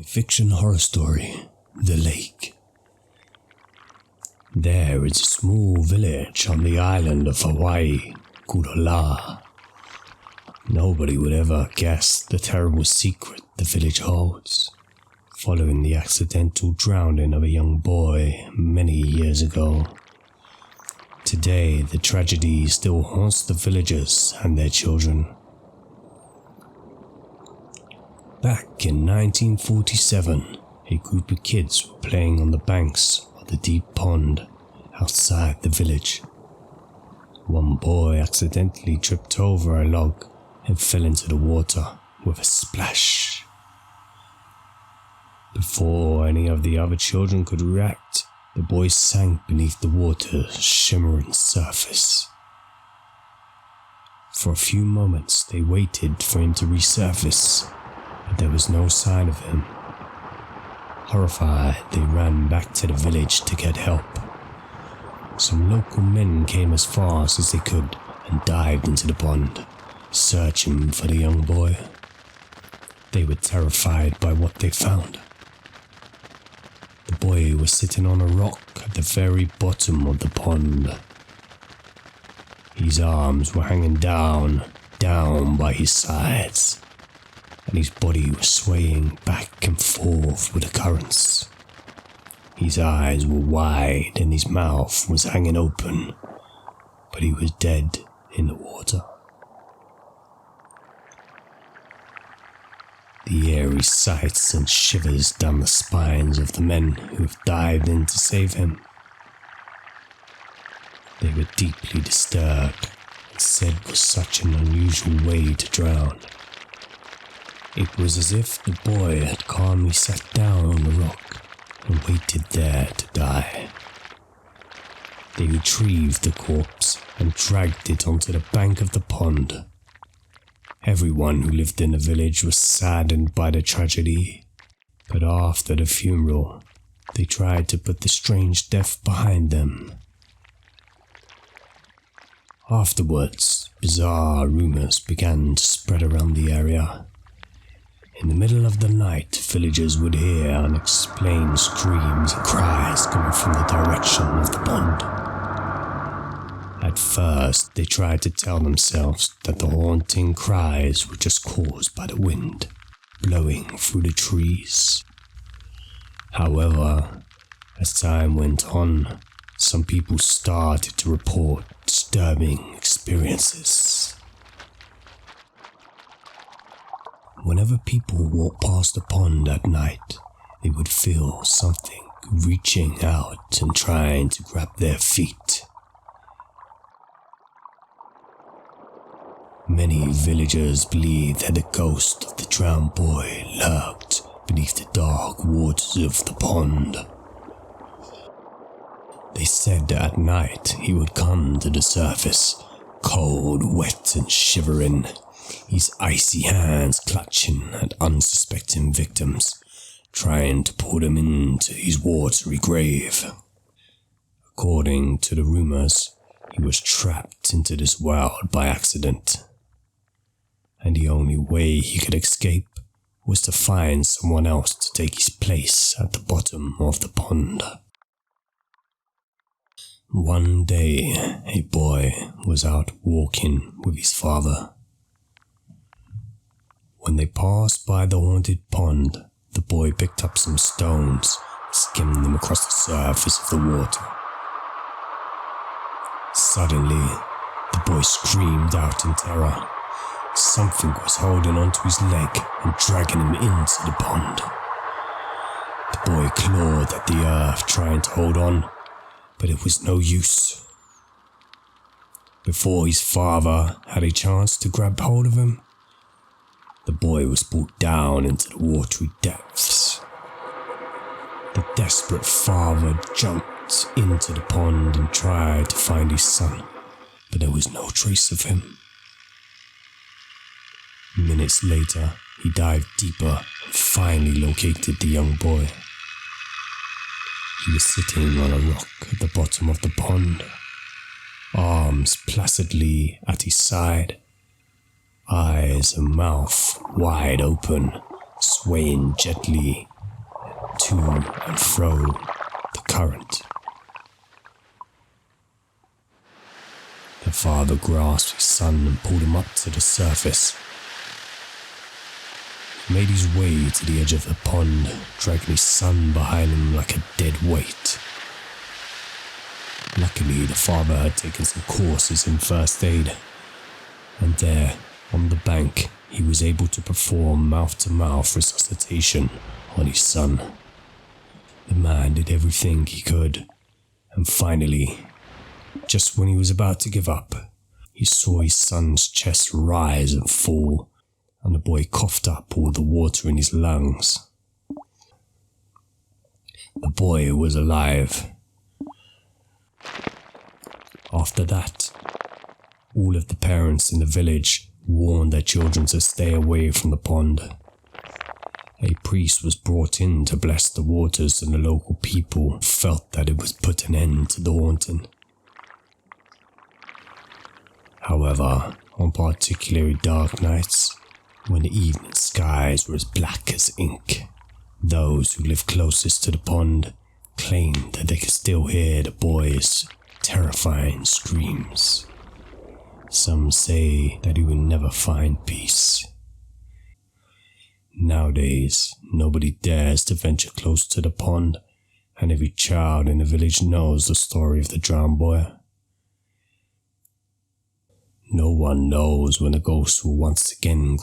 A fiction horror story, The Lake. There is a small village on the island of Hawaii called Ola. Nobody would ever guess the terrible secret the village holds, following the accidental drowning of a young boy many years ago. Today, the tragedy still haunts the villagers and their children. Back in 1947, a group of kids were playing on the banks of the deep pond outside the village. One boy accidentally tripped over a log and fell into the water with a splash. Before any of the other children could react, the boy sank beneath the water's shimmering surface. For a few moments, they waited for him to resurface, but there was no sign of him. Horrified, they ran back to the village to get help. Some local men came as fast as they could and dived into the pond, searching for the young boy. They were terrified by what they found. The boy was sitting on a rock at the very bottom of the pond. His arms were hanging down by his sides, and his body was swaying back and forth with the currents. His eyes were wide and his mouth was hanging open, but he was dead in the water. The eerie sight sent shivers down the spines of the men who have dived in to save him. They were deeply disturbed and said it was such an unusual way to drown. It was as if the boy had calmly sat down on the rock and waited there to die. They retrieved the corpse and dragged it onto the bank of the pond. Everyone who lived in the village was saddened by the tragedy, but after the funeral, they tried to put the strange death behind them. Afterwards, bizarre rumors began to spread around the area. In the middle of the night, villagers would hear unexplained screams and cries coming from the direction of the pond. At first, they tried to tell themselves that the haunting cries were just caused by the wind blowing through the trees. However, as time went on, some people started to report disturbing experiences. Whenever people walked past the pond at night, they would feel something reaching out and trying to grab their feet. Many villagers believed that the ghost of the drowned boy lurked beneath the dark waters of the pond. They said that at night he would come to the surface, cold, wet and shivering, his icy hands clutching at unsuspecting victims, trying to pull them into his watery grave. According to the rumors, he was trapped into this world by accident, and the only way he could escape was to find someone else to take his place at the bottom of the pond. One day, a boy was out walking with his father. When they passed by the haunted pond, the boy picked up some stones and skimmed them across the surface of the water. Suddenly, the boy screamed out in terror. Something was holding onto his leg and dragging him into the pond. The boy clawed at the earth trying to hold on, but it was no use. Before his father had a chance to grab hold of him, the boy was pulled down into the watery depths. The desperate father jumped into the pond and tried to find his son, but there was no trace of him. Minutes later, he dived deeper and finally located the young boy. He was sitting on a rock at the bottom of the pond, arms placidly at his side, eyes and mouth wide open, swaying gently to and fro the current. The father grasped his son and pulled him up to the surface. He made his way to the edge of the pond, dragging his son behind him like a dead weight. Luckily, the father had taken some courses in first aid, and there, on the bank, he was able to perform mouth-to-mouth resuscitation on his son. The man did everything he could, and finally, just when he was about to give up, he saw his son's chest rise and fall, and the boy coughed up all the water in his lungs. The boy was alive. After that, all of the parents in the village warned their children to stay away from the pond. A priest was brought in to bless the waters, and the local people felt that it would put an end to the haunting. However, on particularly dark nights, when the evening skies were as black as ink, those who lived closest to the pond claimed that they could still hear the boy's terrifying screams. Some say that he will never find peace. Nowadays, nobody dares to venture close to the pond, and every child in the village knows the story of the drowned boy. No one knows when the ghost will once again